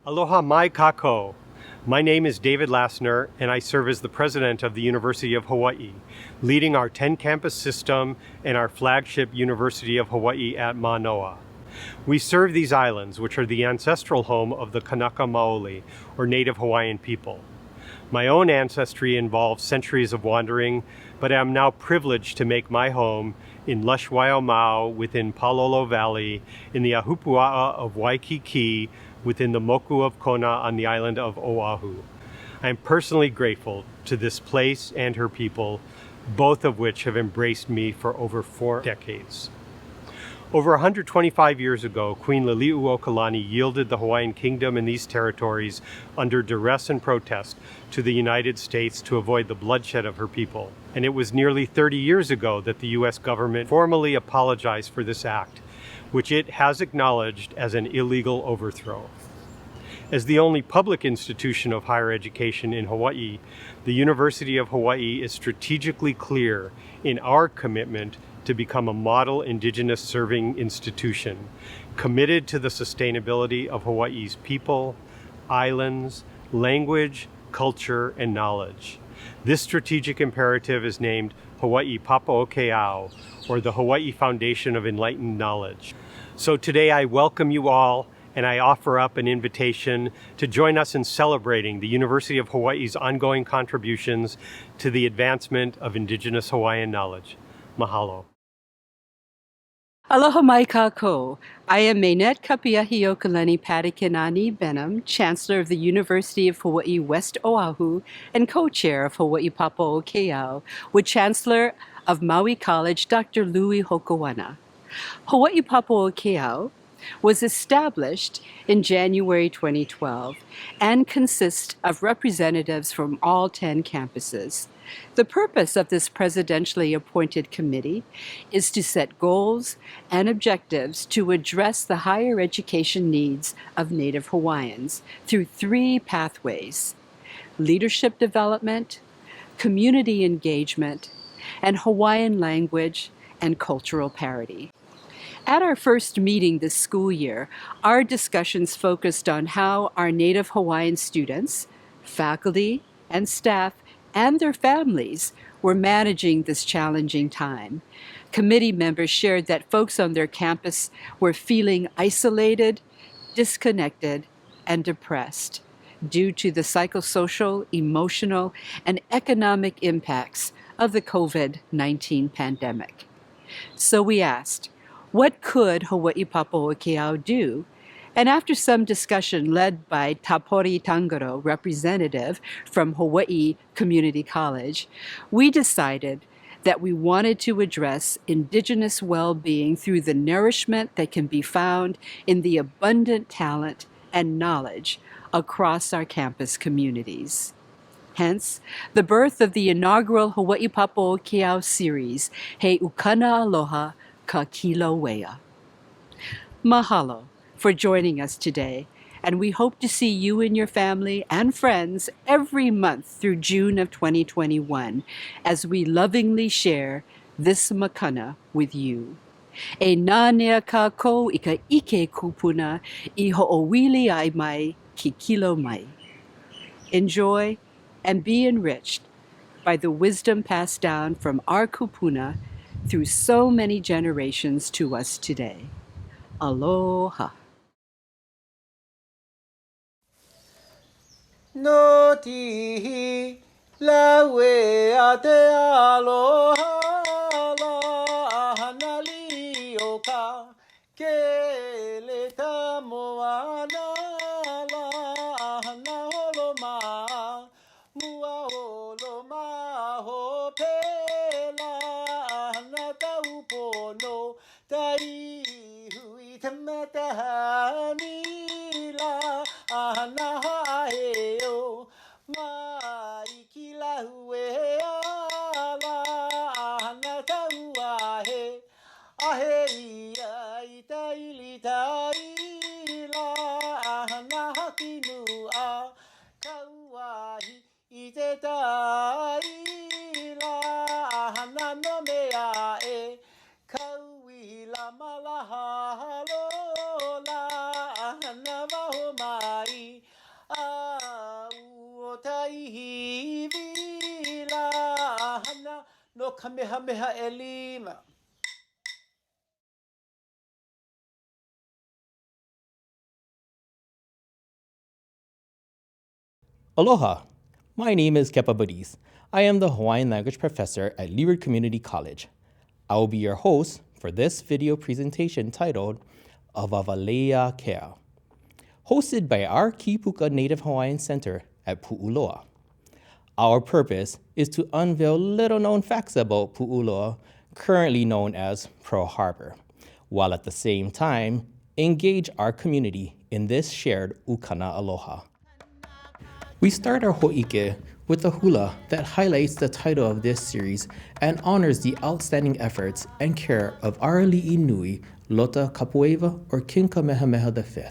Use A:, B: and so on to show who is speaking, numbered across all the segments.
A: Aloha mai kako. My name is David Lassner, and I serve as the president of the University of Hawaiʻi, leading our 10-campus system and our flagship University of Hawaiʻi at Manoa. We serve these islands, which are the ancestral home of the Kanaka Maoli, or Native Hawaiian people. My own ancestry involves centuries of wandering, but I am now privileged to make my home in lush Waiomau within Palolo Valley, in the Ahupua'a of Waikiki, within the Moku of Kona on the island of Oahu. I am personally grateful to this place and her people, both of which have embraced me for over 4 decades. Over 125 years ago, Queen Liliuokalani yielded the Hawaiian Kingdom and these territories under duress and protest to the United States to avoid the bloodshed of her people. And it was nearly 30 years ago that the U.S. government formally apologized for this act, which it has acknowledged as an illegal overthrow. As the only public institution of higher education in Hawaii, the University of Hawaii is strategically clear in our commitment to become a model Indigenous serving institution, committed to the sustainability of Hawaii's people, islands, language, culture, and knowledge. This strategic imperative is named Hawaii Papaʻokeʻau, or the Hawaii Foundation of Enlightened Knowledge. So today I welcome you all, and I offer up an invitation to join us in celebrating the University of Hawaii's ongoing contributions to the advancement of Indigenous Hawaiian knowledge. Mahalo.
B: Aloha mai kako. I am Mainette Kapiahiokalani Patakinani Benham, Chancellor of the University of Hawaii West Oahu and co-chair of Hawaii Papaʻokeʻau, with Chancellor of Maui College, Dr. Louis Hokoana. Hawaii Papaʻokeʻau was established in January 2012 and consists of representatives from all 10 campuses. The purpose of this presidentially appointed committee is to set goals and objectives to address the higher education needs of Native Hawaiians through 3 pathways: leadership development, community engagement, and Hawaiian language and cultural parity. At our first meeting this school year, our discussions focused on how our Native Hawaiian students, faculty, and staff and their families were managing this challenging time. Committee members shared that folks on their campus were feeling isolated, disconnected, and depressed due to the psychosocial, emotional, and economic impacts of the COVID-19 pandemic. So we asked, what could Hawaii Papaʻokeʻau do? And after some discussion led by Tapori Tangaro, representative from Hawaii Community College, we decided that we wanted to address Indigenous well-being through the nourishment that can be found in the abundant talent and knowledge across our campus communities. Hence, the birth of the inaugural Hawaii Papaʻokeʻau series, He Ukana Aloha Kā Kīlauea. Mahalo for joining us today, and we hope to see you and your family and friends every month through June of 2021 as we lovingly share this makana with you. E nā nea kākou I ka ike kupuna I hoʻowili ai mai ki kilo mai. Enjoy and be enriched by the wisdom passed down from our kupuna through so many generations to us today. Aloha.
C: No tihi lawe te aloha la hanali o ka ke le ta moana la hana holo ma mua holo ma ho pela hana tau pono tai hui tamata ni la hana hae o mai ki la hue ala hana tau ahe ahe ia I taili taila hana haki nua kauahi I te taila hana no mea e kaui la malaha halo la hana waho mai kamehameha e lima.
D: Aloha, my name is Kepa Bodis. I am the Hawaiian language professor at Leeward Community College. I will be your host for this video presentation titled Awawaleiākea, hosted by our Kipuka Native Hawaiian Center at Puʻuloa. Our purpose is to unveil little-known facts about Puʻuloa, currently known as Pearl Harbor, while at the same time engage our community in this shared Ukana Aloha. We start our Hōʻike with a hula that highlights the title of this series and honors the outstanding efforts and care of our li'i nui, Lota Kapueva or King Kamehameha V.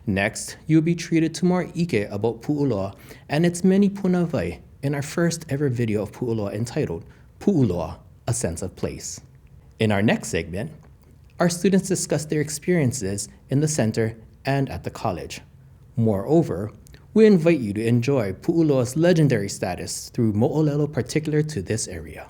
D: Next, you'll be treated to more ʻike about Puʻuloa and its many punawai in our first ever video of Puʻuloa entitled Puʻuloa, A Sense of Place. In our next segment, our students discuss their experiences in the center and at the college. Moreover, we invite you to enjoy Puʻuloa's legendary status through moʻolelo particular to this area.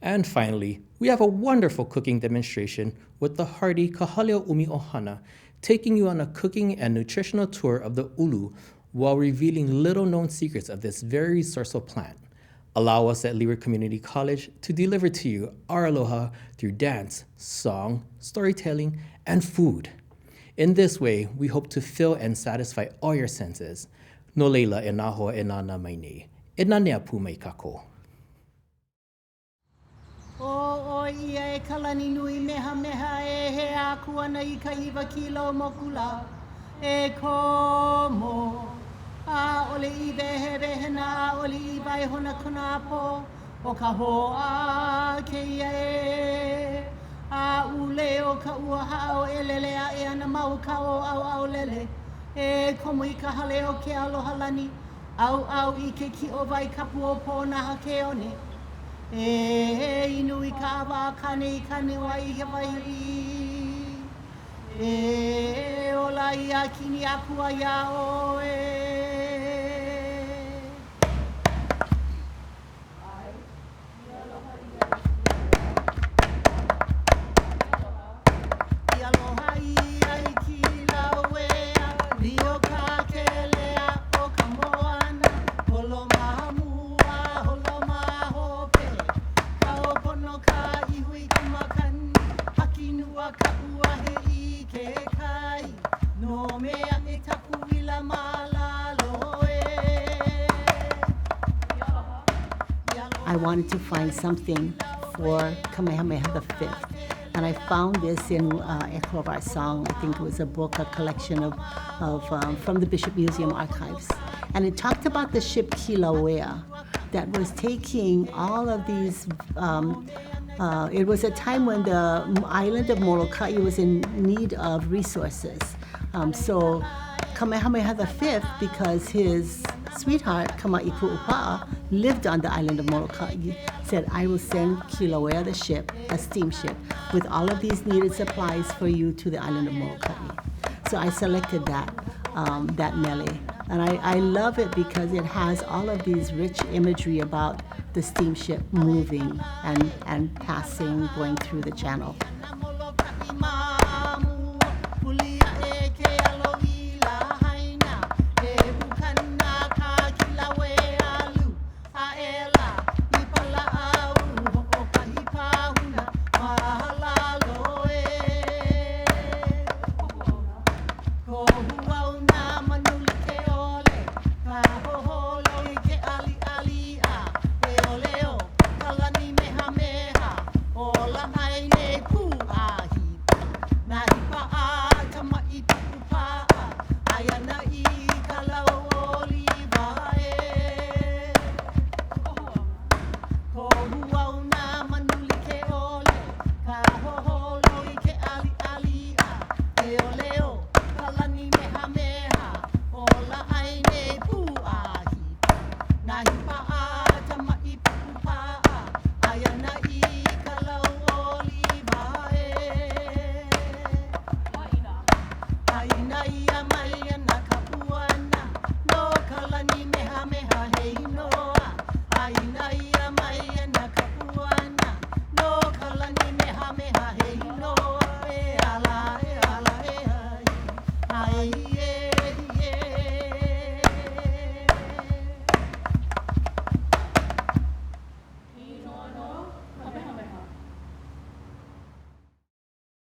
D: And finally, we have a wonderful cooking demonstration with the hearty Kahaleo Umi Ohana taking you on a cooking and nutritional tour of the ʻulu while revealing little-known secrets of this very resourceful plant. Allow us at Leeward Community College to deliver to you our aloha through dance, song, storytelling, and food. In this way, we hope to fill and satisfy all your senses. No leila e nā hoa e nāna mai nei. E nā nea pū mai kako.
E: O ia e kalani nui meha meha e he a kuana I ka iwa kilo mokula e komo. A ole I vehe vehena, a ole I vai hona kona po, o ka hoa ke ia e. A ule o ka ua hao e lele a e ana mau ka o au lele. E komo I ka hale o ke aloha lani, au I ke ki o vai kapu o po naha ke one. E inu I ka awa kane wa I he waihi. E ola ia kini akua ia o e. Aloha ia I Kīlauea, rio ka kelea o ka moana, holo mahamua, holo mahope, ka opono ka ihui kumakani, haki nua ka ua he I ke kai, no mea e tapu ila malalo e.
F: I wanted to find something for Kamehameha V. And I found this in Echo of Our Song. I think it was a book, a collection of from the Bishop Museum archives. And it talked about the ship Kilauea that was taking all of these, it was a time when the island of Molokai was in need of resources. So Kamehameha V, because his sweetheart, Kamaʻipuʻupaʻa, lived on the island of Molokai, said, I will send Kilauea the ship, a steamship, with all of these needed supplies for you to the island of Molokai. So I selected that mele. And I love it because it has all of these rich imagery about the steamship moving and passing, going through the channel.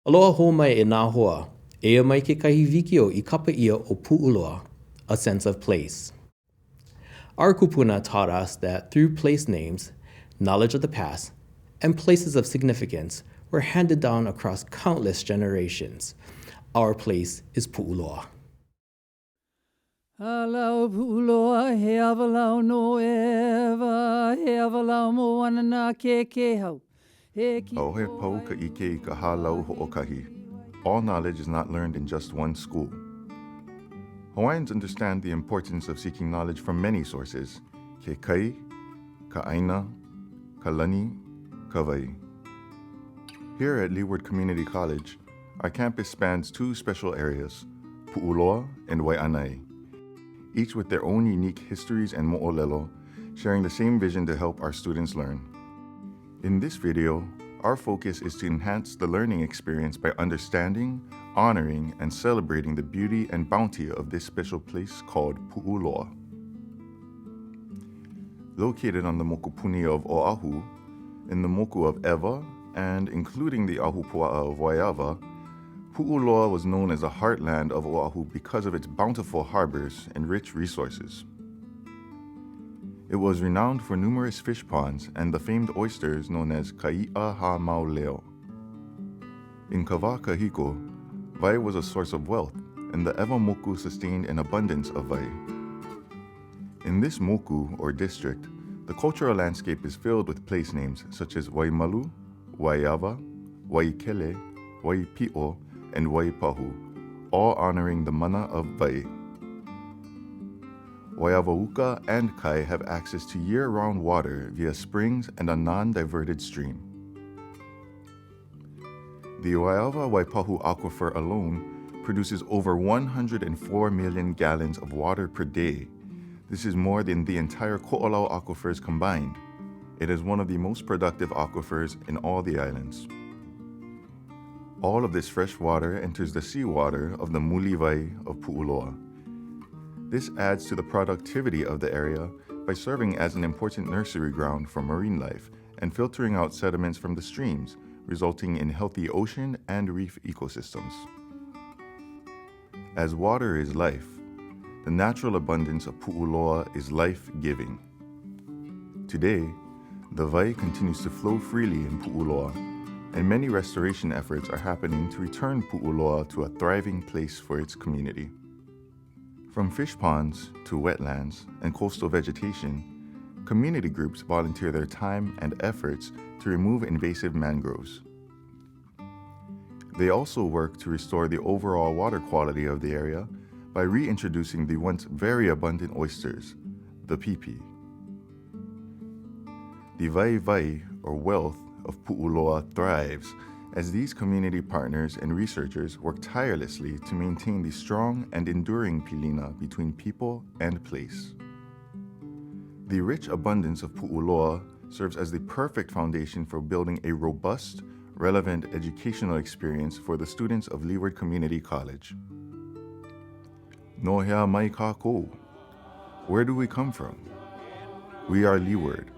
D: Aloha hou mai e nā hoa, ea mai ke kahi wikio I kapa ia o Puʻuloa, a sense of place. Our kupuna taught us that through place names, knowledge of the past, and places of significance were handed down across countless generations. Our place is Puʻuloa.
G: Alau Puʻuloa, he avalau no ewa, he avalau mo anana ke hau.
H: Auhe pau ka ike I ka halau hoʻokahi. All knowledge is not learned in just one school. Hawaiians understand the importance of seeking knowledge from many sources: ke kai, ka aina, ka lani, ka wai. Here at Leeward Community College, our campus spans two special areas, Puʻuloa and Waiʻanae, each with their own unique histories and moʻolelo, sharing the same vision to help our students learn. In this video, our focus is to enhance the learning experience by understanding, honoring, and celebrating the beauty and bounty of this special place called Puʻuloa. Located on the mokupuni of Oahu, in the moku of Ewa, and including the ahupua'a of Waiawa, Puʻuloa was known as the heartland of Oahu because of its bountiful harbors and rich resources. It was renowned for numerous fish ponds and the famed oysters known as Kaʻahupāhau. In Kawa Kahiko, wai was a source of wealth, and the Ewa moku sustained an abundance of wai. In this moku, or district, the cultural landscape is filled with place names such as Waimalu, Waiawa, Waikele, Waipi'o, and Waipahu, all honoring the mana of wai. Waiawauka and Kai have access to year-round water via springs and a non-diverted stream. The Waiawa Waipahu aquifer alone produces over 104 million gallons of water per day. This is more than the entire Koʻolau aquifers combined. It is one of the most productive aquifers in all the islands. All of this fresh water enters the seawater of the Muliwai of Puʻuloa. This adds to the productivity of the area by serving as an important nursery ground for marine life and filtering out sediments from the streams, resulting in healthy ocean and reef ecosystems. As water is life, the natural abundance of Puʻuloa is life-giving. Today, the wai continues to flow freely in Puʻuloa, and many restoration efforts are happening to return Puʻuloa to a thriving place for its community. From fish ponds to wetlands and coastal vegetation, community groups volunteer their time and efforts to remove invasive mangroves. They also work to restore the overall water quality of the area by reintroducing the once very abundant oysters, the pipi. The wai, or wealth, of Puʻuloa thrives as these community partners and researchers work tirelessly to maintain the strong and enduring pilina between people and place. The rich abundance of Puʻuloa serves as the perfect foundation for building a robust, relevant educational experience for the students of Leeward Community College. No hea mai kākou. Where do we come from? We are Leeward.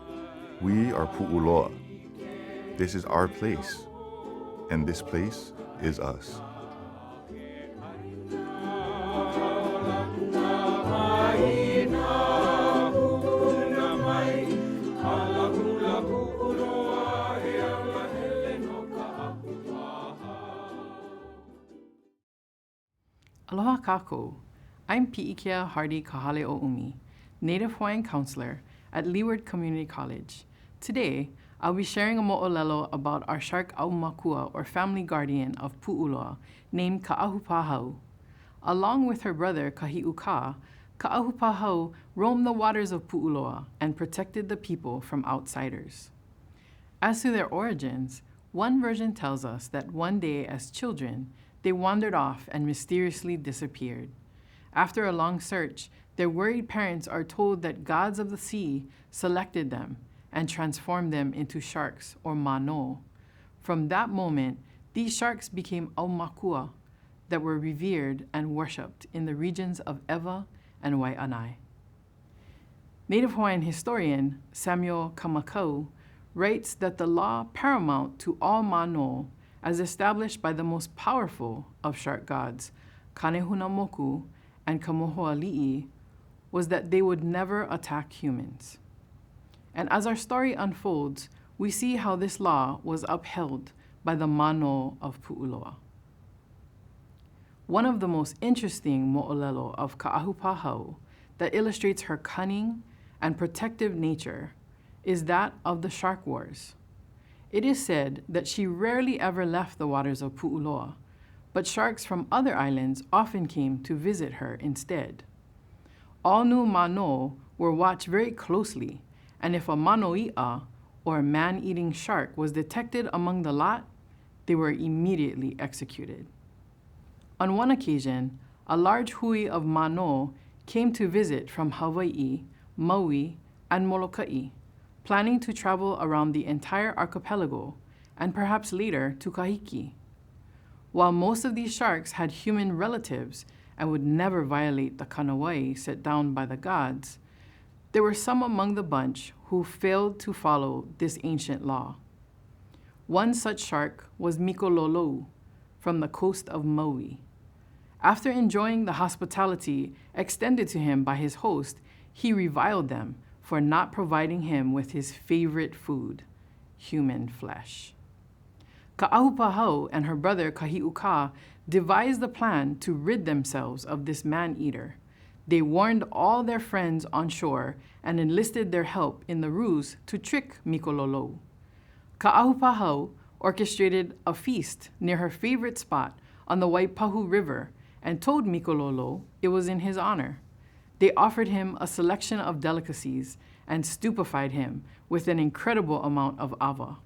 H: We are Puʻuloa. This is our place, and this place is us.
I: Aloha kākou. I'm Piʻikea Hardy Kahaleʻoʻumi, Native Hawaiian Counselor at Leeward Community College. Today, I'll be sharing a moʻolelo about our shark aumakua, or family guardian of Puʻuloa, named Kaʻahupāhau. Along with her brother Kahiʻuka, Kaʻahupāhau roamed the waters of Puʻuloa and protected the people from outsiders. As to their origins, one version tells us that one day as children, they wandered off and mysteriously disappeared. After a long search, their worried parents are told that gods of the sea selected them and transformed them into sharks, or mano. From that moment, these sharks became aumakua, that were revered and worshipped in the regions of Ewa and Waiʻanae. Native Hawaiian historian Samuel Kamakau writes that the law paramount to all mano, as established by the most powerful of shark gods, Kanehuna Moku and Kamohoali'i, was that they would never attack humans. And as our story unfolds, we see how this law was upheld by the mano of Puʻuloa. One of the most interesting moʻolelo of Kaʻahupāhau that illustrates her cunning and protective nature is that of the shark wars. It is said that she rarely ever left the waters of Puʻuloa, but sharks from other islands often came to visit her instead. All new mano were watched very closely, and if a manoi'a, or man-eating shark, was detected among the lot, they were immediately executed. On one occasion, a large hui of mano came to visit from Hawaii, Maui, and Molokaʻi, planning to travel around the entire archipelago and perhaps later to Kahiki. While most of these sharks had human relatives and would never violate the kanawai set down by the gods, there were some among the bunch who failed to follow this ancient law. One such shark was Mikololo from the coast of Maui. After enjoying the hospitality extended to him by his host, he reviled them for not providing him with his favorite food, human flesh. Kaʻahupāhau and her brother Kahiʻuka devised a plan to rid themselves of this man-eater. They warned all their friends on shore and enlisted their help in the ruse to trick Mikololo. Kaʻahupāhau orchestrated a feast near her favorite spot on the Waipahu River and told Mikololo it was in his honor. They offered him a selection of delicacies and stupefied him with an incredible amount of awa.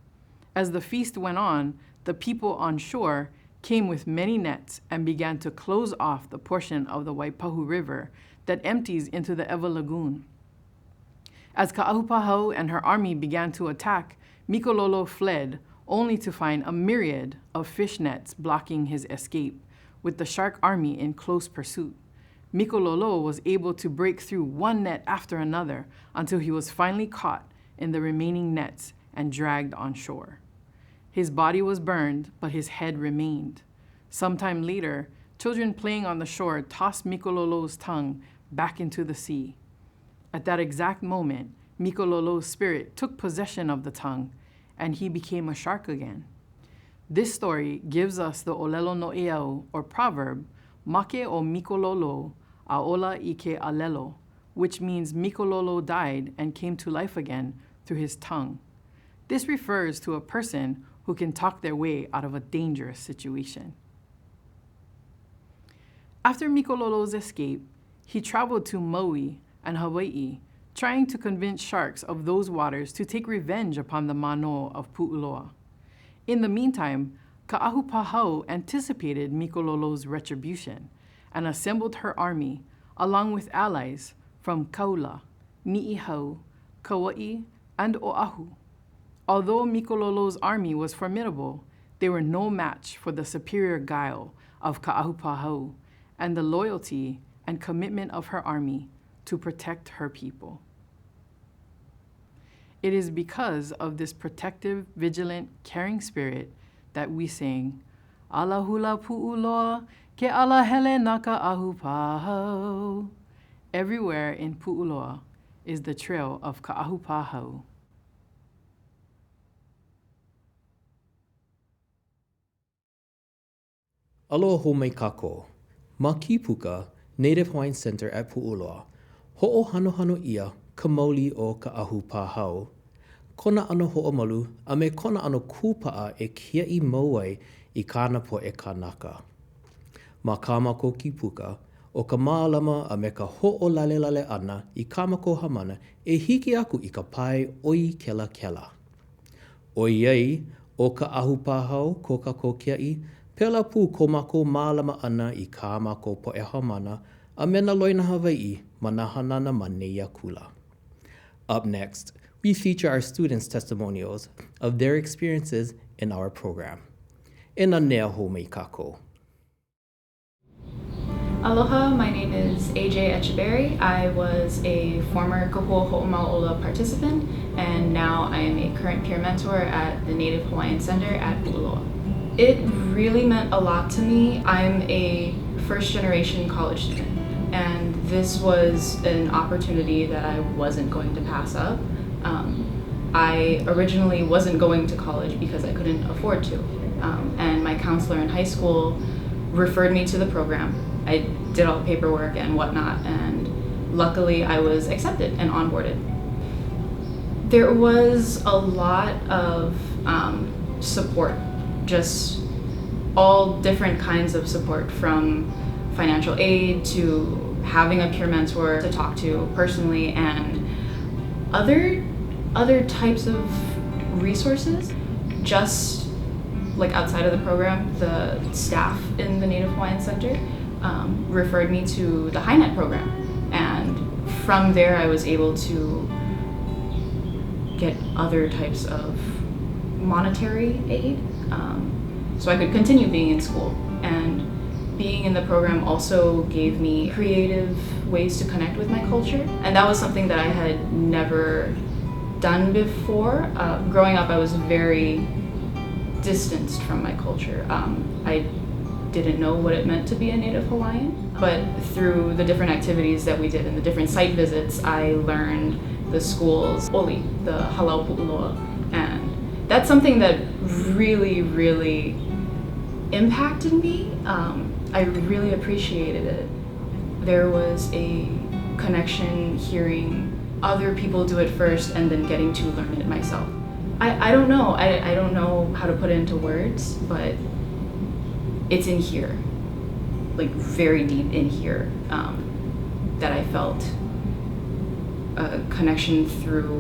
I: As the feast went on, the people on shore came with many nets and began to close off the portion of the Waipahu River that empties into the Ewa Lagoon. As Kaʻahupāhau and her army began to attack, Mikololo fled, only to find a myriad of fish nets blocking his escape, with the shark army in close pursuit. Mikololo was able to break through one net after another until he was finally caught in the remaining nets and dragged on shore. His body was burned, but his head remained. Sometime later, children playing on the shore tossed Mikololo's tongue back into the sea. At that exact moment, Mikololo's spirit took possession of the tongue, and he became a shark again. This story gives us the ʻōlelo noʻeau, or proverb, Make o Mikololo aola I ke alelo, which means Mikololo died and came to life again through his tongue. This refers to a person who can talk their way out of a dangerous situation. After Mikololo's escape, he traveled to Maui and Hawaii, trying to convince sharks of those waters to take revenge upon the mano of Puʻuloa. In the meantime, Kaʻahupāhau anticipated Mikololo's retribution and assembled her army, along with allies from Kaula, Niʻihau, Kauai, and Oahu. Although Mikololo's army was formidable, they were no match for the superior guile of Kaʻahupāhau and the loyalty and commitment of her army to protect her people. It is because of this protective, vigilant, caring spirit that we sing, Ala hula Puʻuloa, ke ala hele na Kaʻahupāhau. Everywhere in Puʻuloa is the trail of Kaʻahupāhau.
D: Aloha hou mai kākou. Ma Kipuka, Native Hawaiian Center at Puʻuloa, hoʻohanohano ia ka maoli o Kaʻahupāhau. Kona ano hoʻomalu a me kona ano kūpaʻa e kiaʻi mau ai I kāna poʻe kānaka. Ma kā mākou kipuka, o ka mālama a me ka hoʻolalelale ʻana I kā mākou hamana e hiki aku I ka pai oi kela kela. Oiai, o ka Kaʻahupāhau ko kākou kiaʻi, pela pū ko mākou mālama ʻana I kā mākou poʻe hamana a me na loina Hawaiʻi ma nā hanana ma neia kula. Up next, we feature our students' testimonials of their experiences in our program. E nā nea hou mai kākou.
J: Aloha, my name is AJ Echeberry. I was a former Kahua Hoʻomaoʻola participant, and now I am a current peer mentor at the Native Hawaiian Center at Puʻuloa. It really meant a lot to me. I'm a first-generation college student, and this was an opportunity that I wasn't going to pass up. I originally wasn't going to college because I couldn't afford to, and my counselor in high school referred me to the program. I did all the paperwork and whatnot, and luckily I was accepted and onboarded. There was a lot of support, just all different kinds of support, from financial aid to having a peer mentor to talk to personally, and other types of resources. Just like outside of the program, the staff in the Native Hawaiian Center referred me to the HiNet program, and from there I was able to get other types of monetary aid, so I could continue being in school. And being in the program also gave me creative ways to connect with my culture, and that was something that I had never done before. Growing up, I was very distanced from my culture. I didn't know what it meant to be a Native Hawaiian, but through the different activities that we did and the different site visits, I learned the school's oli, the halau Puʻuloa, and that's something that really, really impacted me. I really appreciated it. There was a connection hearing other people do it first and then getting to learn it myself. I don't know. I don't know how to put it into words, but it's in here, like very deep in here, that I felt a connection through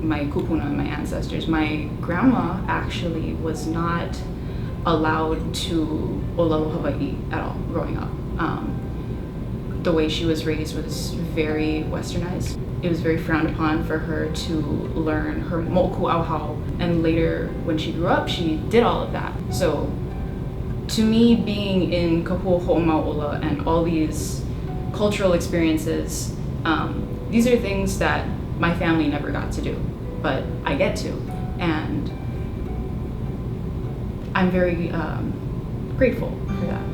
J: my kupuna and my ancestors. My grandma actually was not allowed to ʻōlelo Hawaii at all growing up. The way she was raised was very westernized. It was very frowned upon for her to learn her moʻoku and later when she grew up, she did all of that. So to me, being in Kahua Hoʻomaoʻola and all these cultural experiences, these are things that my family never got to do, but I get to, and I'm very grateful for that.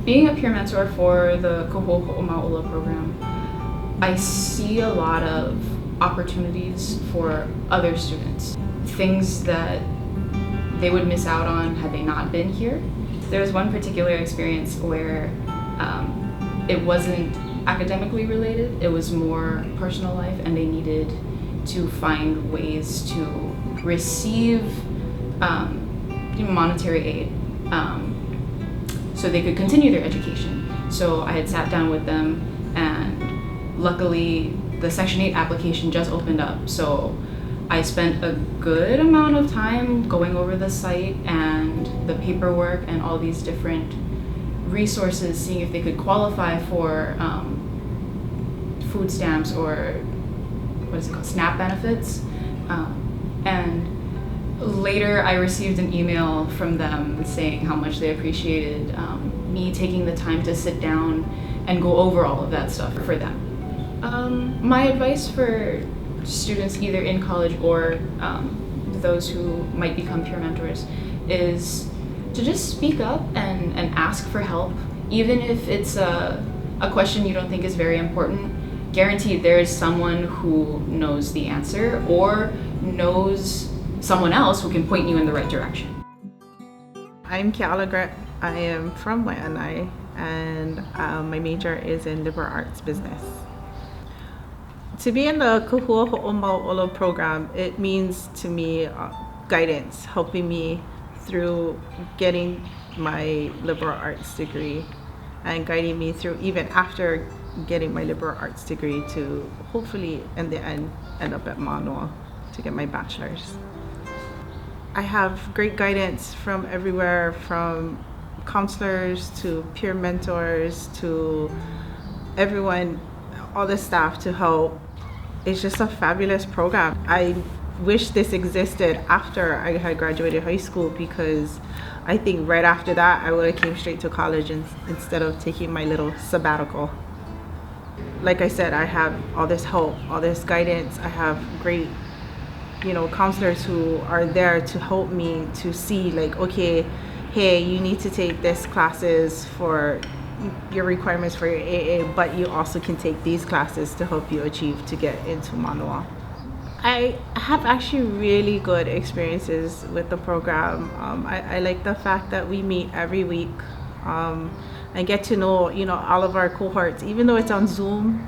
J: Being a peer mentor for the Kahua Hoʻomaoʻola program, I see a lot of opportunities for other students, things that they would miss out on had they not been here. There was one particular experience where it wasn't academically related, it was more personal life, and they needed to find ways to receive monetary aid so they could continue their education. So I had sat down with them, and luckily the Section 8 application just opened up, so I spent a good amount of time going over the site and the paperwork and all these different resources, seeing if they could qualify for food stamps or what is it called, SNAP benefits. And later I received an email from them saying how much they appreciated me taking the time to sit down and go over all of that stuff for them. My advice for students either in college or those who might become peer mentors is to just speak up and ask for help, even if it's a question you don't think is very important. Guaranteed there is someone who knows the answer or knows someone else who can point you in the right direction.
K: I'm Ke'ala. I am from Waiʻanae, and my major is in liberal arts business. To be in the Kahua Hoʻomaoʻola program, it means to me guidance, helping me through getting my liberal arts degree and guiding me through even after getting my liberal arts degree to hopefully in the end up at Manoa to get my bachelor's. I have great guidance from everywhere, from counselors to peer mentors to everyone, all the staff to help. It's just a fabulous program. I wish this existed after I had graduated high school, because I think right after that I would have came straight to college instead of taking my little sabbatical. Like I said, I have all this help, all this guidance. I have great, counselors who are there to help me to see, like, okay, hey, you need to take this classes for your requirements for your AA, but you also can take these classes to help you achieve to get into Manoa. I have actually really good experiences with the program. I like the fact that we meet every week and get to know, all of our cohorts. Even though it's on Zoom,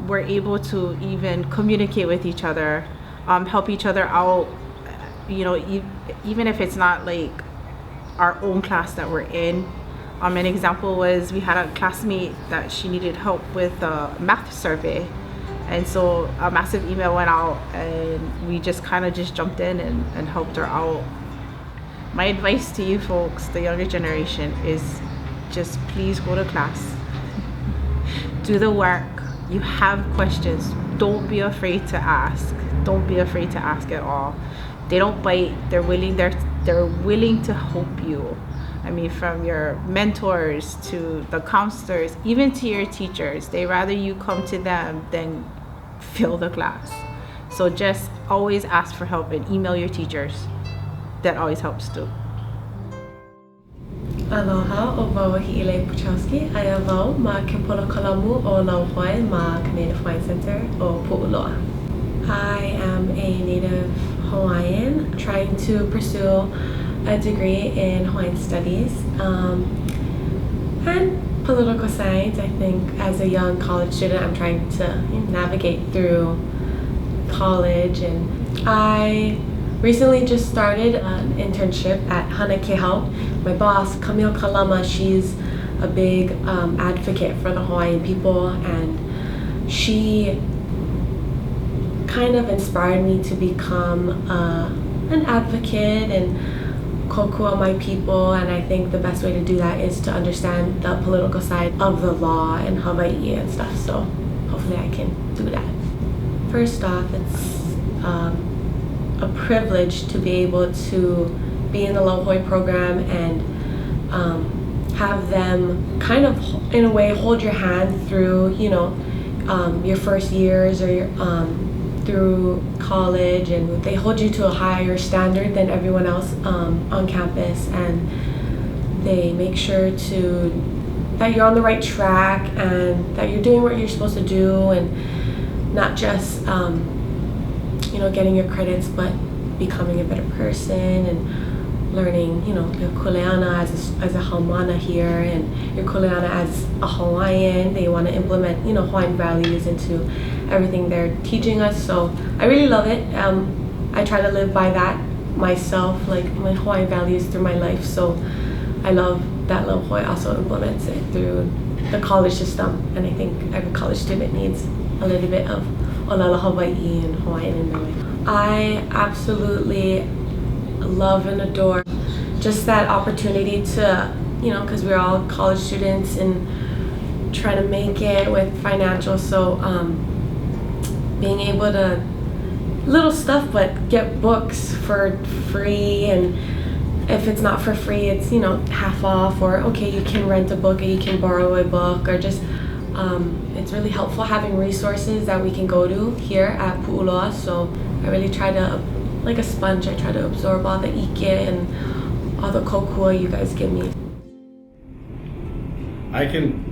K: we're able to even communicate with each other, help each other out, even if it's not like our own class that we're in. An example was we had a classmate that she needed help with a math survey. And so a massive email went out and we just kind of just jumped in and helped her out. My advice to you folks, the younger generation, is just please go to class. Do the work. You have questions. Don't be afraid to ask. Don't be afraid to ask at all. They don't bite. They're willing to help you. I mean, from your mentors to the counselors, even to your teachers, they rather you come to them than fill the class. So just always ask for help and email your teachers. That always helps too.
L: Aloha o Awawaleiākea Puchowski. Aia wau ma ke pola kalamu o Lauhoi ma Native Hawaiian Center o Puʻuloa. I am a Native Hawaiian trying to pursue a degree in Hawaiian Studies and political science. I think as a young college student, I'm trying to navigate through college, and I recently just started an internship at Hana Kehau. My boss, Camille Kalama, she's a big advocate for the Hawaiian people, and she kind of inspired me to become an advocate and kokua my people. And I think the best way to do that is to understand the political side of the law in Hawaii and stuff, so hopefully I can do that. First off, it's a privilege to be able to be in the Lauhoi program and have them kind of in a way hold your hand through your first years or your through college, and they hold you to a higher standard than everyone else on campus, and they make sure that you're on the right track and that you're doing what you're supposed to do, and not just getting your credits, but becoming a better person and learning your kuleana as a Haumana here, and your kuleana as a Hawaiian. They want to implement Hawaiian values into everything they're teaching us, so I really love it. I try to live by that myself, like my Hawaiian values through my life, so I love that Lauhoi also implements it through the college system, and I think every college student needs a little bit of Olala Hawaii and Hawaiian in their life. I absolutely love and adore just that opportunity to, because we're all college students and trying to make it with financial, so being able to little stuff, but get books for free, and if it's not for free, it's half off, or okay, you can rent a book or you can borrow a book, or just it's really helpful having resources that we can go to here at Puʻuloa. So I really try to, like a sponge, I try to absorb all the ʻike and all the kokua you guys give me.
M: I can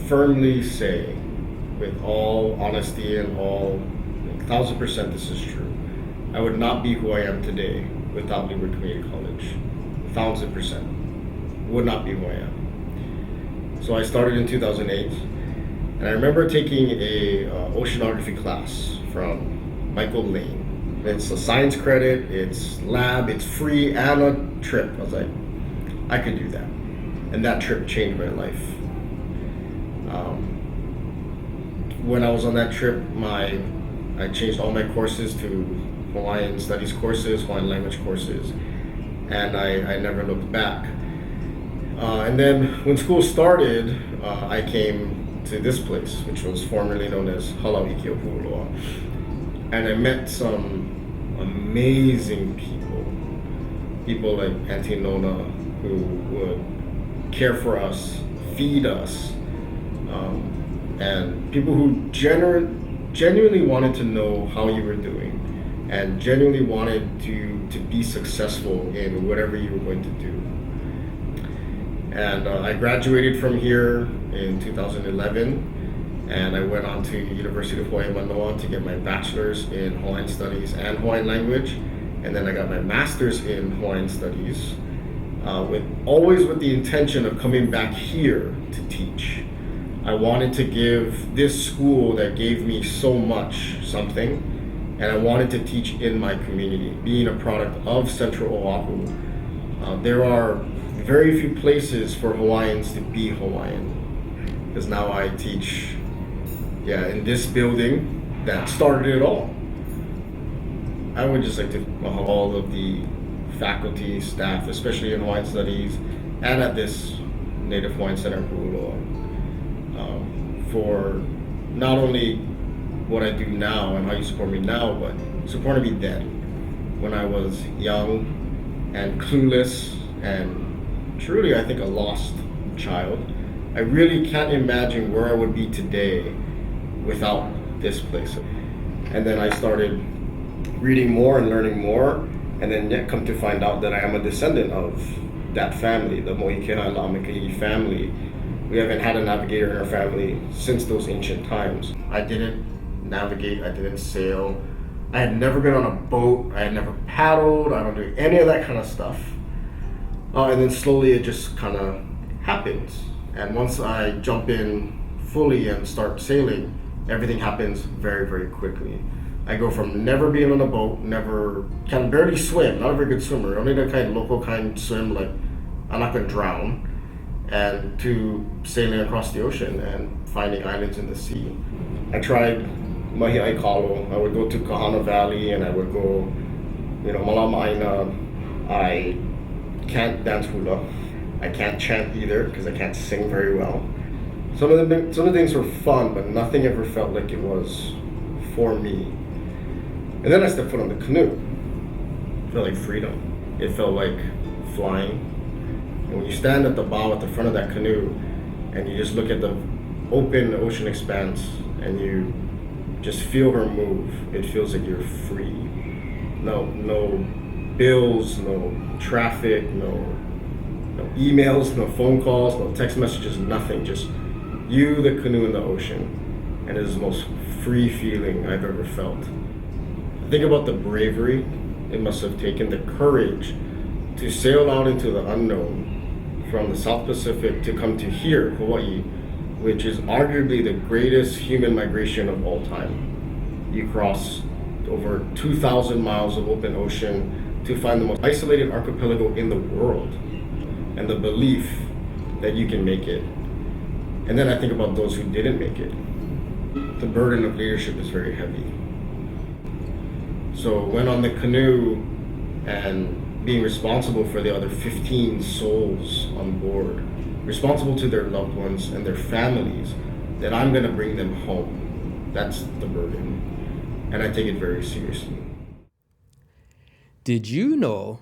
M: firmly say, with all honesty and all 1,000% this is true, I would not be who I am today without Leeward Community College. 1,000%. Would not be who I am. So I started in 2008, and I remember taking a oceanography class from Michael Lane. It's a science credit, it's lab, it's free, and a trip. I was like, I could do that. And that trip changed my life. When I was on that trip, I changed all my courses to Hawaiian studies courses, Hawaiian language courses, and I never looked back. And then when school started, I came to this place, which was formerly known as Halauʻike o Puʻuloa. And I met some amazing people. People like Auntie Nona, who would care for us, feed us, and people who genuinely wanted to know how you were doing and genuinely wanted to be successful in whatever you were going to do. And I graduated from here in 2011, and I went on to University of Hawaiʻi Manoa to get my bachelor's in Hawaiian Studies and Hawaiian language, and then I got my master's in Hawaiian Studies, always with the intention of coming back here to teach. I wanted to give this school that gave me so much something, and I wanted to teach in my community, being a product of Central Oahu. There are very few places for Hawaiians to be Hawaiian, because now I teach in this building that started it all. I would just like to thank all of the faculty, staff, especially in Hawaiian Studies and at this Native Hawaiian Center in Puʻuloa, for not only what I do now and how you support me now, but supporting me then, when I was young and clueless and truly, I think, a lost child. I really can't imagine where I would be today without this place. And then I started reading more and learning more, and then yet come to find out that I am a descendant of that family, the Moʻikea La'amaka'i family. We haven't had a navigator in our family since those ancient times. I didn't navigate, I didn't sail, I had never been on a boat, I had never paddled, I don't do any of that kind of stuff. And then slowly it just kind of happens. And once I jump in fully and start sailing, everything happens very, very quickly. I go from never being on a boat, can barely swim, not a very good swimmer, only the kind of local kind swim, like I'm not gonna drown, and to sailing across the ocean and finding islands in the sea. I tried mahi aikalo. I would go to Kahana Valley and I would go, Malamaina. I can't dance hula. I can't chant either because I can't sing very well. Some of the things were fun, but nothing ever felt like it was for me. And then I stepped foot on the canoe. It felt like freedom. It felt like flying. And when you stand at the bow at the front of that canoe and you just look at the open ocean expanse and you just feel her move, it feels like you're free. No bills, no traffic, no emails, no phone calls, no text messages, nothing. Just you, the canoe, and the ocean. And it is the most free feeling I've ever felt. Think about the bravery it must have taken, the courage to sail out into the unknown from the South Pacific to come to here, Hawaii, which is arguably the greatest human migration of all time. You cross over 2,000 miles of open ocean to find the most isolated archipelago in the world, and the belief that you can make it. And then I think about those who didn't make it. The burden of leadership is very heavy. So when on the canoe and being responsible for the other 15 souls on board, responsible to their loved ones and their families, that I'm gonna bring them home. That's the burden. And I take it very seriously.
D: Did you know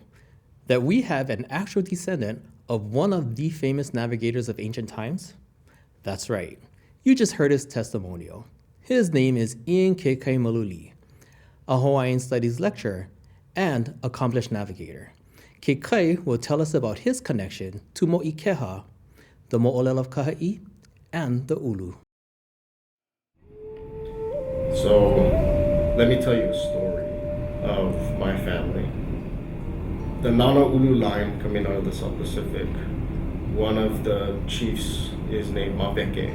D: that we have an actual descendant of one of the famous navigators of ancient times? That's right. You just heard his testimonial. His name is Ian Kekai Maluli, a Hawaiian Studies lecturer and accomplished navigator. Kekai will tell us about his connection to Moʻikeha, the moʻolelo of Kaha'i, and the ʻulu.
M: So, let me tell you a story of my family. The Nana Ulu line coming out of the South Pacific, one of the chiefs is named Maweke.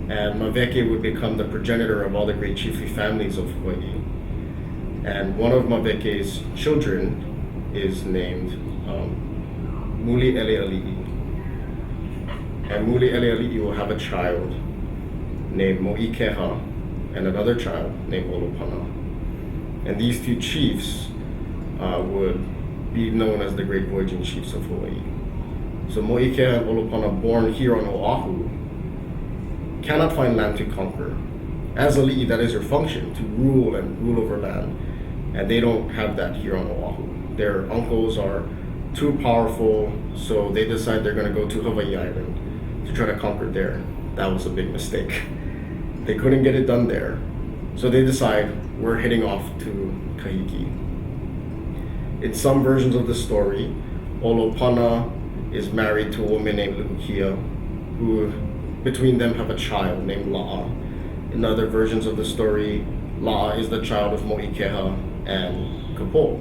M: And Maweke would become the progenitor of all the great chiefly families of Hawaii. And one of Maweke's children is named Muli Eleali'i. And Muli Eleali'i will have a child named Moʻikeha and another child named Olopana. And these two chiefs would be known as the Great Voyaging Chiefs of Hawaii. So Moʻikeha and Olopana, born here on Oahu, cannot find land to conquer. As a li'i, that is your function, to rule and rule over land. And they don't have that here on Oahu. Their uncles are too powerful, so they decide they're going to go to Hawaii Island to try to conquer there. That was a big mistake. They couldn't get it done there, so they decide we're heading off to Kahiki. In some versions of the story, Olopana is married to a woman named Ukana, who between them have a child named La'a. In other versions of the story, La'a is the child of Moʻikeha and Kapo.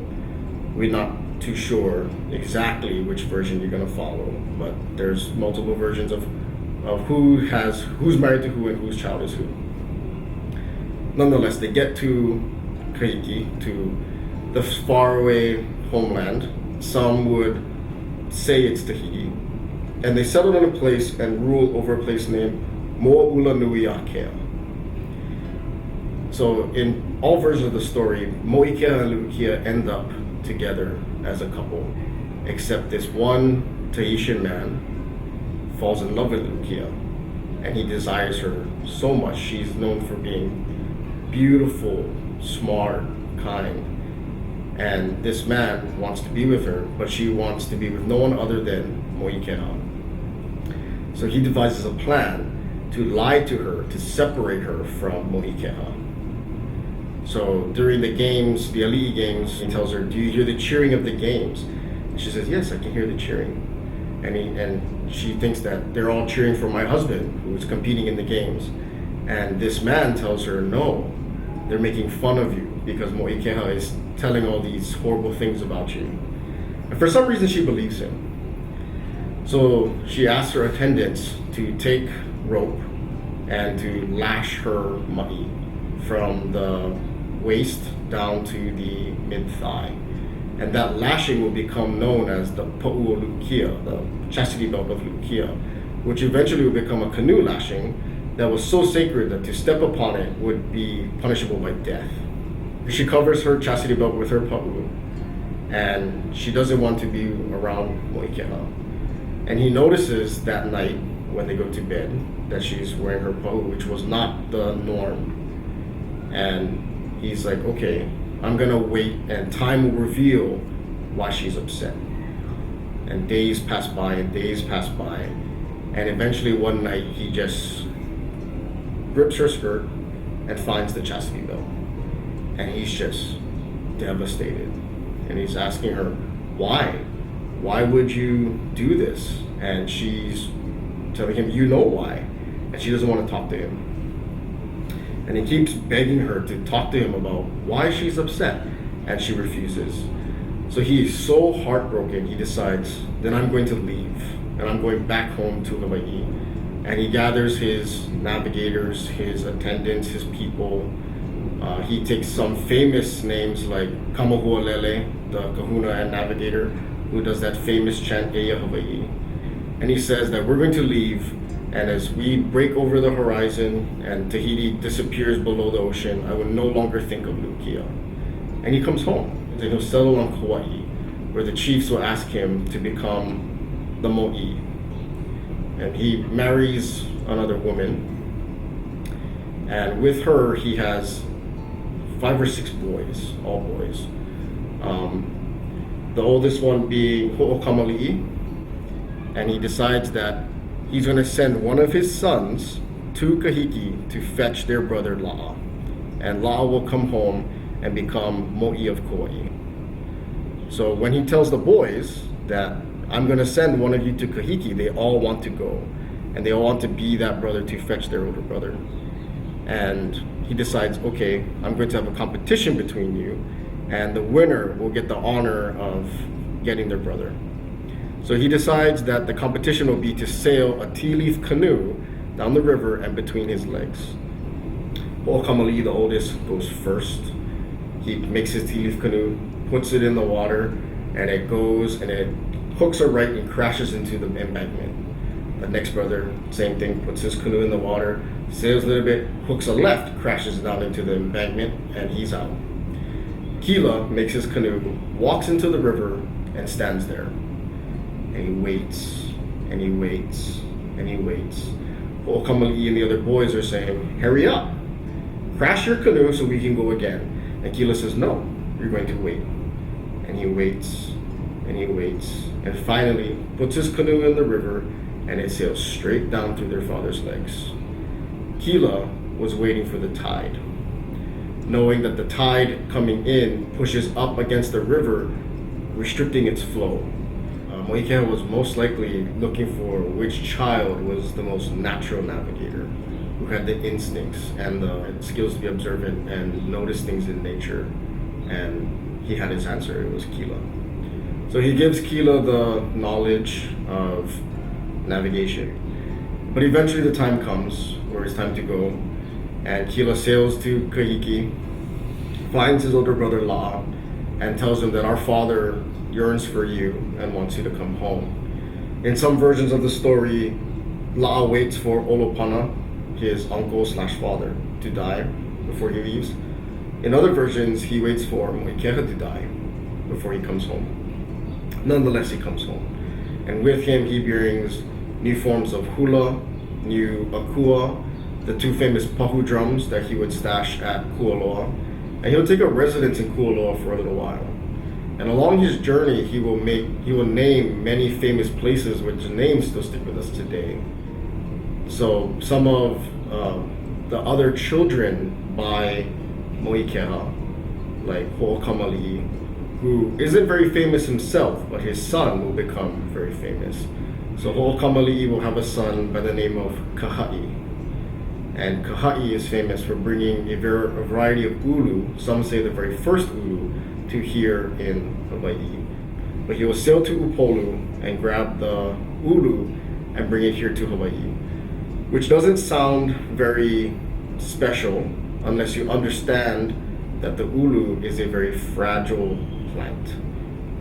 M: We're not too sure exactly which version you're going to follow, but there's multiple versions of who's married to who and whose child is who. Nonetheless, they get to Kahiki, to the faraway homeland. Some would say it's Tahiti, and they settled in a place and rule over a place named Moʻolelo. So in all versions of the story, Moʻikeha and Ukana end up together as a couple, except this one Tahitian man falls in love with Ukana, and he desires her so much. She's known for being beautiful, smart, kind, and this man wants to be with her, but she wants to be with no one other than Moʻikeha. So he devises a plan to lie to her, to separate her from Moʻikeha. So during the games, the Ali'i games, he tells her, "Do you hear the cheering of the games?" And she says, "Yes, I can hear the cheering." And she thinks that they're all cheering for my husband, who's competing in the games. And this man tells her, "No, they're making fun of you because Moʻikeha is telling all these horrible things about you." And for some reason, she believes him. So she asks her attendants to take rope and to lash her ma'i from the waist down to the mid-thigh. And that lashing will become known as the Puʻuloa, the chastity belt of Ukana, which eventually will become a canoe lashing that was so sacred that to step upon it would be punishable by death. She covers her chastity belt with her pa'u, and she doesn't want to be around Moʻikeha. And he notices that night when they go to bed that she's wearing her pa'u, which was not the norm. And he's like, okay, I'm gonna wait and time will reveal why she's upset. And days pass by and days pass by. And eventually one night he just rips her skirt and finds the chastity belt. And he's just devastated. And he's asking her, why? Why would you do this? And she's telling him, you know why. And she doesn't want to talk to him. And he keeps begging her to talk to him about why she's upset, and she refuses. So he is so heartbroken, he decides, then I'm going to leave, and I'm going back home to Hawaii. And he gathers his navigators, his attendants, his people. He takes some famous names like Kamahualele, the kahuna and navigator, who does that famous chant, Eia Hawaii. And he says that we're going to leave, and as we break over the horizon and Tahiti disappears below the ocean, I will no longer think of Ukana. And he comes home, and he'll settle on Kauai, where the chiefs will ask him to become the mo'i. And he marries another woman, and with her he has 5 or 6 boys, all boys. The oldest one being Ho'okamali'i, and he decides that he's going to send one of his sons to Kahiki to fetch their brother La'a. And La'a will come home and become mo'i of Kauai. So when he tells the boys that I'm going to send one of you to Kahiki, they all want to go. And they all want to be that brother to fetch their older brother. And he decides, okay, I'm going to have a competition between you, and the winner will get the honor of getting their brother. So he decides that the competition will be to sail a tea leaf canoe down the river and between his legs. Ho'okamali'i, the oldest, goes first. He makes his tea leaf canoe, puts it in the water, and it goes and it hooks her right and crashes into the embankment. The next brother, same thing, puts his canoe in the water, sails a little bit, hooks a left, crashes down into the embankment, and he's out. Kila makes his canoe, walks into the river, and stands there. And he waits, and he waits, and he waits. Ho'okamali'i and the other boys are saying, hurry up, crash your canoe so we can go again. And Kila says, no, you're going to wait. And he waits, and he waits, and finally puts his canoe in the river, and it sails straight down through their father's legs. Kila was waiting for the tide, knowing that the tide coming in pushes up against the river, restricting its flow. Moʻolelo was most likely looking for which child was the most natural navigator, who had the instincts and the skills to be observant and notice things in nature. And he had his answer, it was Kila. So he gives Kila the knowledge of navigation. But eventually the time comes where it's time to go, and Kila sails to Kahiki, finds his older brother La, and tells him that our father yearns for you and wants you to come home. In some versions of the story, La waits for Olopana, his uncle / father, to die before he leaves. In other versions, he waits for Moʻolelo to die before he comes home. Nonetheless, he comes home. And with him, he brings new forms of hula, new akua, the two famous pahu drums that he would stash at Puʻuloa. And he'll take a residence in Puʻuloa for a little while. And along his journey, he will name many famous places which names still stick with us today. So some of the other children by Moʻolelo, like Hoʻokamaliʻi, who isn't very famous himself, but his son will become very famous. So Hoʻokamaliʻi will have a son by the name of Kahaʻi. And Kahaʻi is famous for bringing a variety of ʻulu, some say the very first ʻulu, to here in Hawaii. But he will sail to Upolu and grab the ʻulu and bring it here to Hawaii, which doesn't sound very special unless you understand that the ʻulu is a very fragile plant.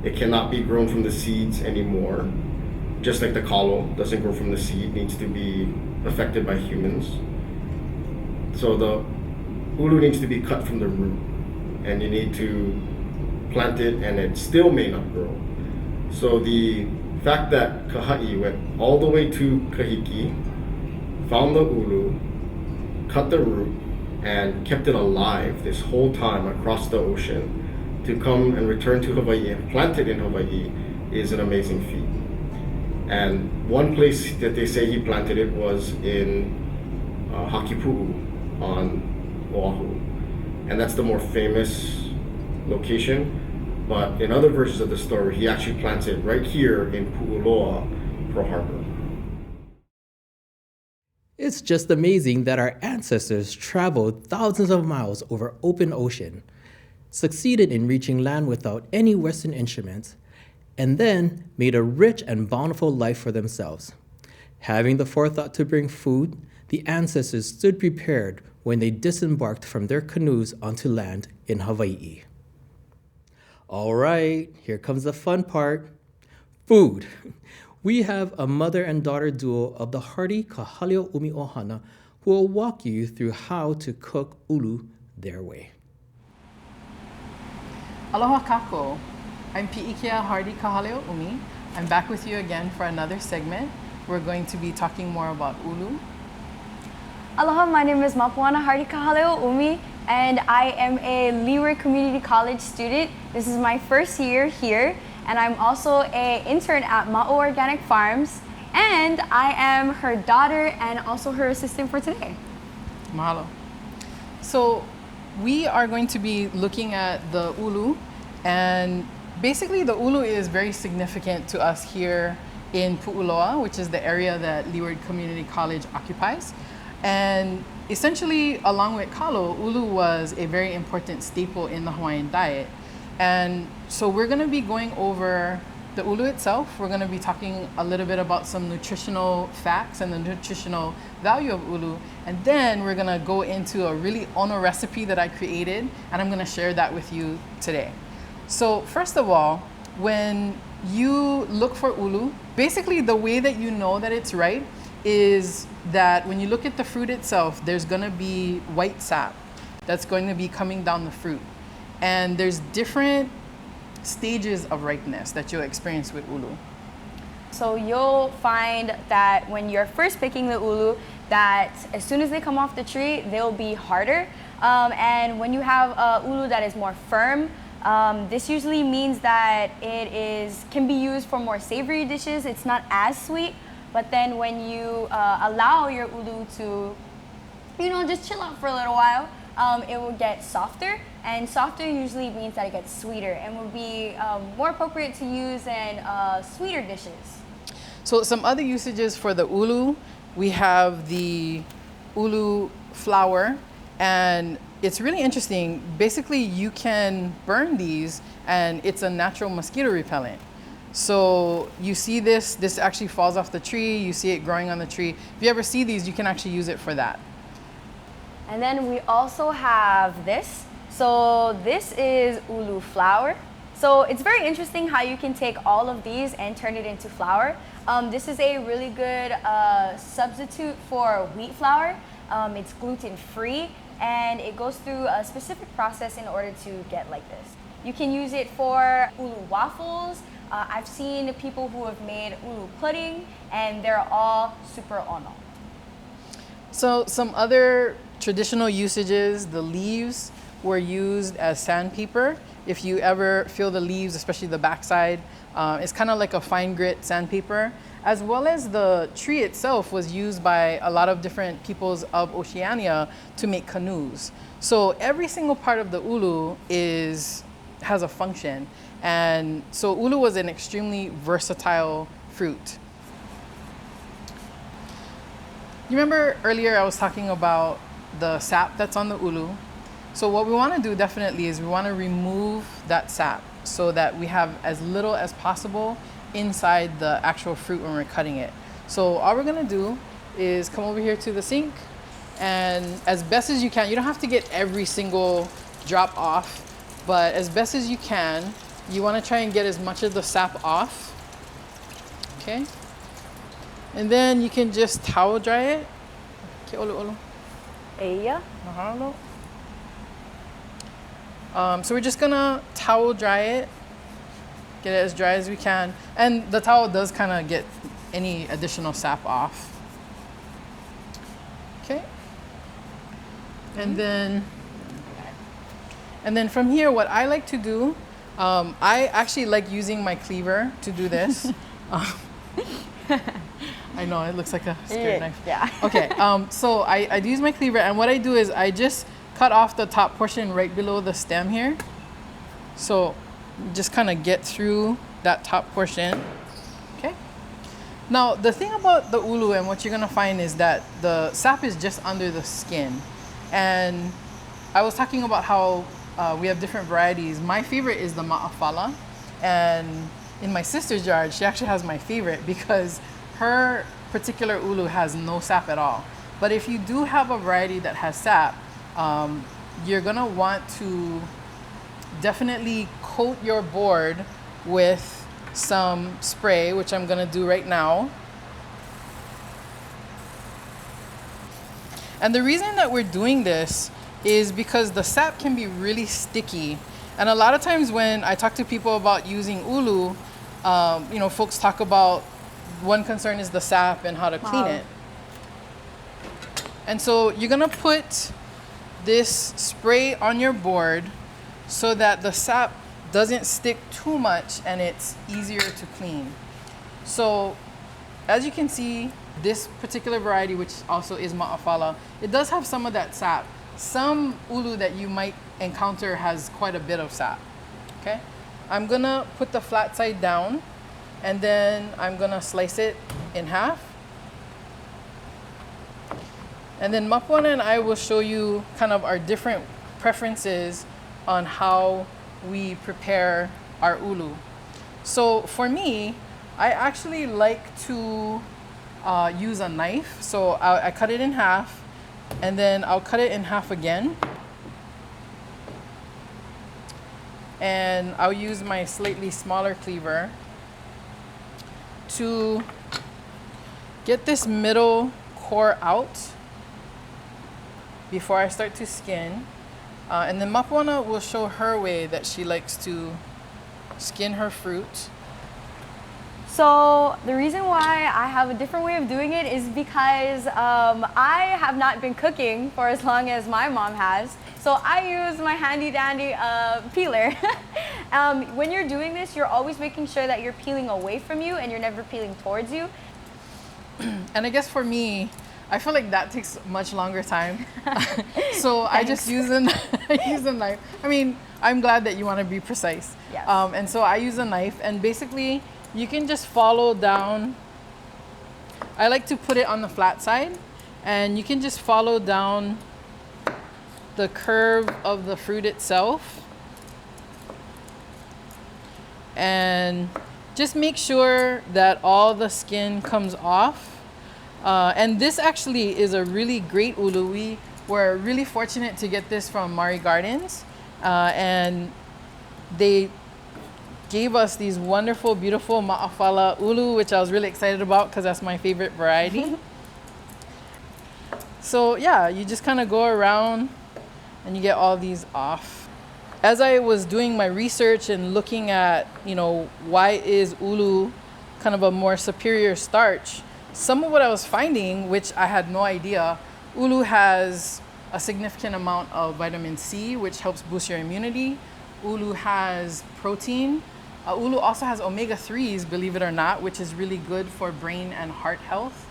M: It cannot be grown from the seeds anymore. Just like the kalo doesn't grow from the seed, needs to be affected by humans. So the ʻulu needs to be cut from the root, and you need to plant it, and it still may not grow. So the fact that Kahaʻi went all the way to Kahiki, found the ʻulu, cut the root, and kept it alive this whole time across the ocean to come and return to Hawaii and plant it in Hawaii is an amazing feat. And one place that they say he planted it was in Hakipuʻu on Oahu. And that's the more famous location. But in other versions of the story, he actually plants it right here in Puʻuloa, Pearl Harbor.
D: It's just amazing that our ancestors traveled thousands of miles over open ocean, succeeded in reaching land without any Western instruments, and then made a rich and bountiful life for themselves. Having the forethought to bring food, the ancestors stood prepared when they disembarked from their canoes onto land in Hawaii. All right, here comes the fun part. Food. We have a mother and daughter duo of the hearty Kahaleo Umi Ohana who will walk you through how to cook ʻulu their way.
I: Aloha kako. I'm Piʻikea Hardy Kahaleo Umi. I'm back with you again for another segment. We're going to be talking more about ʻulu.
N: Aloha, my name is Mapuana Hardy Kahaleo Umi, and I am a Leeward Community College student. This is my first year here, and I'm also an intern at Ma'o Organic Farms, and I am her daughter and also her assistant for today.
I: Mahalo. So we are going to be looking at the ʻulu, and basically the ʻulu is very significant to us here in Puʻuloa, which is the area that Leeward Community College occupies. And essentially, along with kalo, ʻulu was a very important staple in the Hawaiian diet. And so we're going to be going over the ʻulu itself. We're going to be talking a little bit about some nutritional facts and the nutritional value of ʻulu. And then we're going to go into a really ono recipe that I created, and I'm going to share that with you today. So first of all, when you look for ʻulu, basically the way that you know that it's ripe is that when you look at the fruit itself, there's going to be white sap that's going to be coming down the fruit. And there's different stages of ripeness that you'll experience with ʻulu.
N: So you'll find that when you're first picking the ʻulu, that as soon as they come off the tree, they'll be harder. And when you have ʻulu that is more firm, This usually means that can be used for more savory dishes. It's not as sweet, but then when you allow your ulu to, just chill out for a little while, it will get softer, and softer usually means that it gets sweeter and will be more appropriate to use in sweeter dishes.
I: So some other usages for the ulu, we have the ulu flower, and it's really interesting. Basically, you can burn these and it's a natural mosquito repellent. So you see this actually falls off the tree, you see it growing on the tree. If you ever see these, you can actually use it for that.
N: And then we also have this. So this is ulu flour. So it's very interesting how you can take all of these and turn it into flour. This is a really good substitute for wheat flour. It's gluten-free, and it goes through a specific process in order to get like this. You can use it for ulu waffles. I've seen people who have made ulu pudding, and they're all super ono.
I: So some other traditional usages, the leaves were used as sandpaper. If you ever feel the leaves, especially the backside, it's kind of like a fine grit sandpaper, as well as the tree itself was used by a lot of different peoples of Oceania to make canoes. So every single part of the ulu has a function. And so ulu was an extremely versatile fruit. You remember earlier I was talking about the sap that's on the ulu. So what we want to do definitely is we want to remove that sap so that we have as little as possible inside the actual fruit when we're cutting it. So all we're going to do is come over here to the sink, and as best as you can, you don't have to get every single drop off, but as best as you can, you want to try and get as much of the sap off. Okay? And then you can just towel dry it. Okay, olu.
N: Eya.
I: Mahalo. So we're just gonna towel dry it, get it as dry as we can. And the towel does kind of get any additional sap off. Okay. And then from here, what I like to do, I actually like using my cleaver to do this. I know, it looks like a square knife.
N: Yeah.
I: Okay, so I use my cleaver, and what I do is I just cut off the top portion right below the stem here. So just kind of get through that top portion. Okay. Now, the thing about the ulu and what you're gonna find is that the sap is just under the skin. And I was talking about how we have different varieties. My favorite is the ma'afala. And in my sister's yard, she actually has my favorite because her particular ulu has no sap at all. But if you do have a variety that has sap, you're gonna want to definitely coat your board with some spray, which I'm gonna do right now. And the reason that we're doing this is because the sap can be really sticky. And a lot of times when I talk to people about using ulu, folks talk about one concern is the sap and how to clean it. And so you're gonna put this spray on your board so that the sap doesn't stick too much and it's easier to clean. So as you can see, this particular variety, which also is ma'afala, it does have some of that sap. Some ulu that you might encounter has quite a bit of sap. Okay, I'm gonna put the flat side down, and then I'm gonna slice it in half. And then Mapuana and I will show you kind of our different preferences on how we prepare our ulu. So for me, I actually like to use a knife. So I cut it in half, and then I'll cut it in half again. And I'll use my slightly smaller cleaver to get this middle core out before I start to skin. And then Mapuana will show her way that she likes to skin her fruit.
N: So the reason why I have a different way of doing it is because I have not been cooking for as long as my mom has. So I use my handy dandy peeler When you're doing this, you're always making sure that you're peeling away from you and you're never peeling towards you.
I: And I guess for me, I feel like that takes much longer time. So I just use a knife. I mean, I'm glad that you want to be precise.
N: Yes.
I: And so I use a knife, and basically you can just follow down. I like to put it on the flat side, and you can just follow down the curve of the fruit itself. And just make sure that all the skin comes off. And this actually is a really great ulu. We were really fortunate to get this from Mari Gardens. And they gave us these wonderful, beautiful ma'afala ulu, which I was really excited about because that's my favorite variety. So yeah, you just kind of go around and you get all these off. As I was doing my research and looking at, why is ulu kind of a more superior starch, some of what I was finding, which I had no idea, ulu has a significant amount of vitamin C, which helps boost your immunity. Ulu has protein. Ulu also has omega-3s, believe it or not, which is really good for brain and heart health.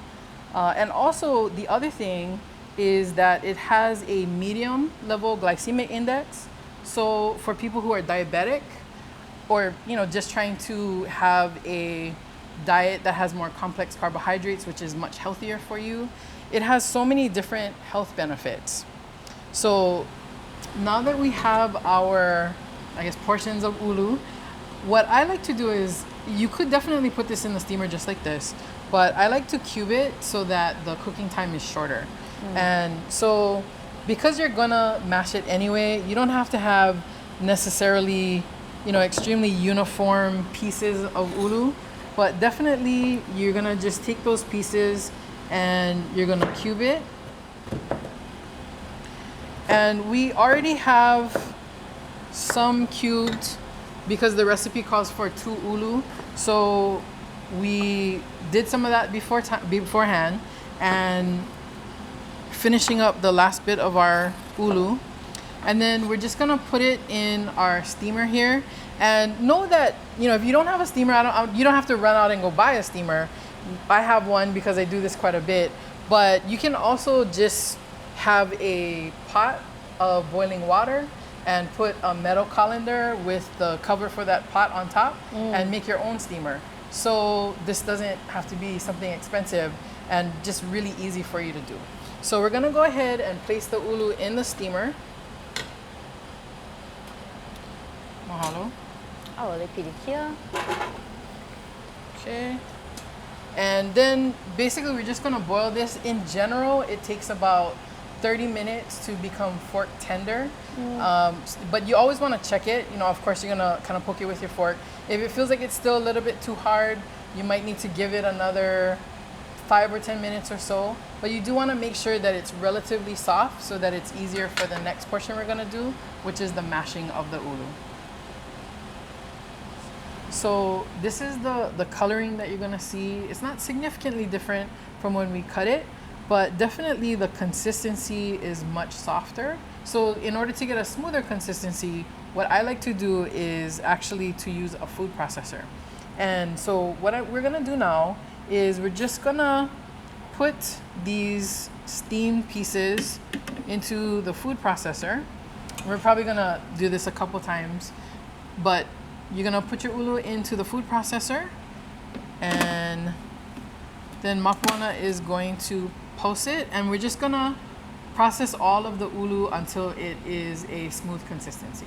I: And also the other thing is that it has a medium level glycemic index. So for people who are diabetic or, just trying to have a diet that has more complex carbohydrates, which is much healthier for you, it has so many different health benefits. So now that we have our, portions of ulu, what I like to do is, you could definitely put this in the steamer just like this, but I like to cube it so that the cooking time is shorter. And so because you're gonna mash it anyway, you don't have to have necessarily, extremely uniform pieces of ulu, but definitely you're gonna just take those pieces and you're gonna cube it. And we already have some cubed because the recipe calls for 2 ulu. So we did some of that beforehand, and finishing up the last bit of our ulu. And then we're just gonna put it in our steamer here. And know that, if you don't have a steamer, you don't have to run out and go buy a steamer. I have one because I do this quite a bit. But you can also just have a pot of boiling water and put a metal colander with the cover for that pot on top and make your own steamer. So this doesn't have to be something expensive and just really easy for you to do. So we're gonna go ahead and place the ulu in the steamer. Mahalo.
N: Awawaleiākea.
I: Okay. And then basically we're just gonna boil this. In general, it takes about 30 minutes to become fork tender. But you always wanna check it. Of course you're gonna kind of poke it with your fork. If it feels like it's still a little bit too hard, you might need to give it another 5 or 10 minutes or so. But you do wanna make sure that it's relatively soft so that it's easier for the next portion we're gonna do, which is the mashing of the ulu. So this is the coloring that you're gonna see. It's not significantly different from when we cut it, but definitely the consistency is much softer. So in order to get a smoother consistency, what I like to do is actually to use a food processor. And so what we're gonna do now is we're just gonna put these steamed pieces into the food processor. We're probably gonna do this a couple times, but you're gonna put your ulu into the food processor, and then Mapuana is going to post it, and we're just gonna process all of the ulu until it is a smooth consistency.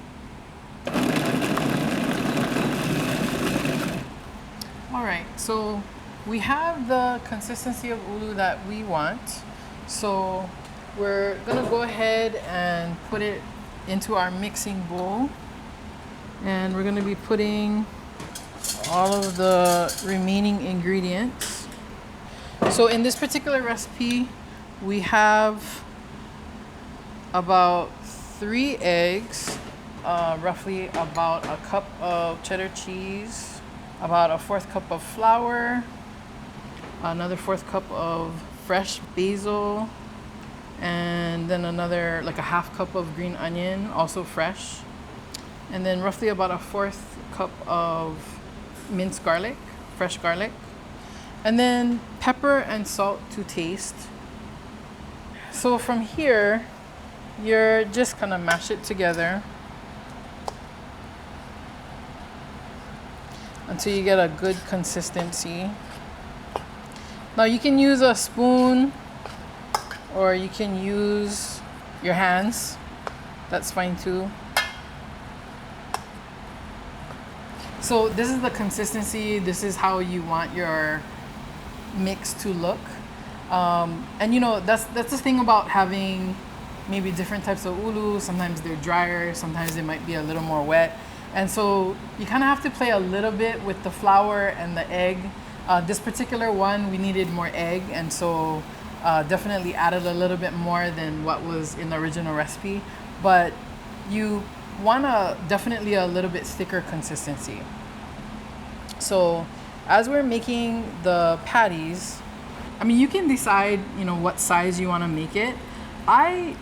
I: All right, so we have the consistency of ulu that we want. So we're gonna go ahead and put it into our mixing bowl. And we're gonna be putting all of the remaining ingredients. So in this particular recipe, we have about 3 eggs, roughly about a cup of cheddar cheese, about a 1/4 cup of flour, another 1/4 cup of fresh basil, and then another like a 1/2 cup of green onion, also fresh. And then roughly about a 1/4 cup of minced garlic, fresh garlic. And then pepper and salt to taste. So from here, you're just gonna mash it together until you get a good consistency. Now you can use a spoon or you can use your hands. That's fine too. So this is the consistency. This is how you want your mix to look. And you know, that's the thing about having maybe different types of ulu. Sometimes they're drier, sometimes they might be a little more wet. And so you kind of have to play a little bit with the flour and the egg. This particular one, we needed more egg, and so definitely added a little bit more than what was in the original recipe. But you want definitely a little bit thicker consistency. So as we're making the patties, I mean, you can decide, you know, what size you want to make it. I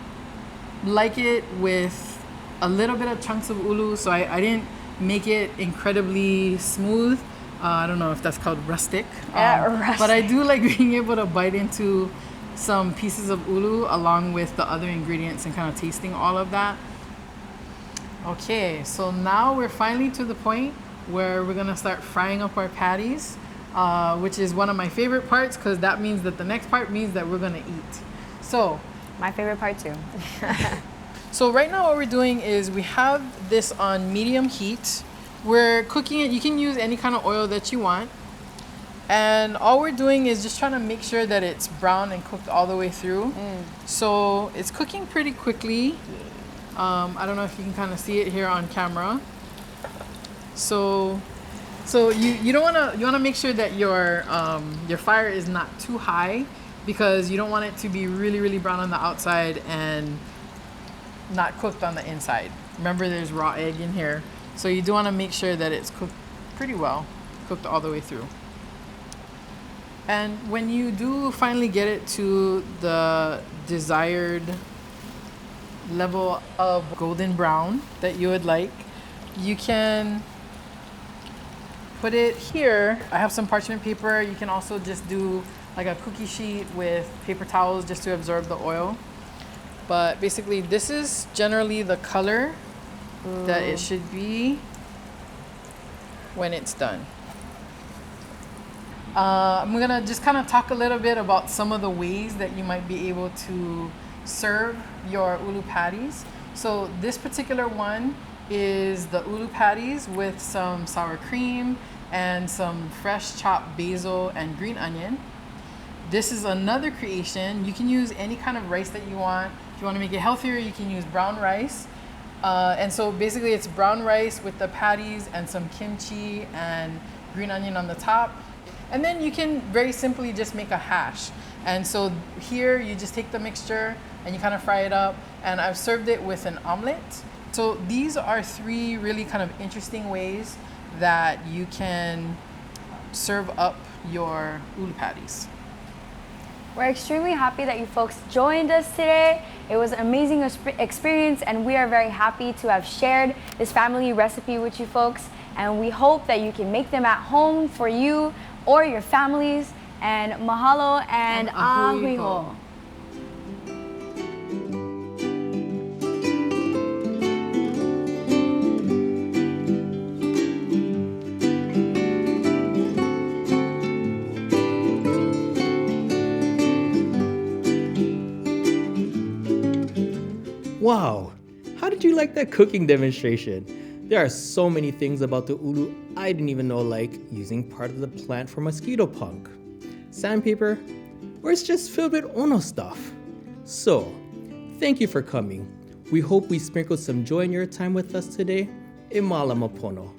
I: like it with a little bit of chunks of ulu, so I didn't make it incredibly smooth. I don't know if that's called rustic.
N: Rustic.
I: But I do like being able to bite into some pieces of ulu along with the other ingredients and kind of tasting all of that. Okay, so now we're finally to the point where we're gonna start frying up our patties, which is one of my favorite parts, because that means that the next part means that we're gonna eat. So,
N: my favorite part too.
I: So right now what we're doing is we have this on medium heat. We're cooking it. You can use any kind of oil that you want. And all we're doing is just trying to make sure that it's brown and cooked all the way through. So it's cooking pretty quickly. I don't know if you can kind of see it here on camera. So you don't want to, you want to make sure that your fire is not too high, because you don't want it to be really, really brown on the outside and not cooked on the inside. Remember, there's raw egg in here. So you do want to make sure that it's cooked pretty well, cooked all the way through. And when you do finally get it to the desired level of golden brown that you would like, you can put it here. I have some parchment paper. You can also just do like a cookie sheet with paper towels just to absorb the oil. But basically, this is generally the color that it should be when it's done. I'm gonna just kind of talk a little bit about some of the ways that you might be able to serve your ulu patties. So this particular one is the ulu patties with some sour cream and some fresh chopped basil and green onion. This is another creation. You can use any kind of rice that you want. If you want to make it healthier, you can use brown rice. And so basically it's brown rice with the patties and some kimchi and green onion on the top. And then you can very simply just make a hash. And so here you just take the mixture and you kind of fry it up. And I've served it with an omelet. So these are three really kind of interesting ways that you can serve up your ulu patties.
N: We're extremely happy that you folks joined us today. It was an amazing experience, and we are very happy to have shared this family recipe with you folks. And we hope that you can make them at home for you or your families. And mahalo and ahuiho.
D: Wow, how did you like that cooking demonstration? There are so many things about the ulu I didn't even know, like using part of the plant for mosquito punk, sandpaper, or it's just filled with ono stuff. So, thank you for coming. We hope we sprinkled some joy in your time with us today. E mala mapono.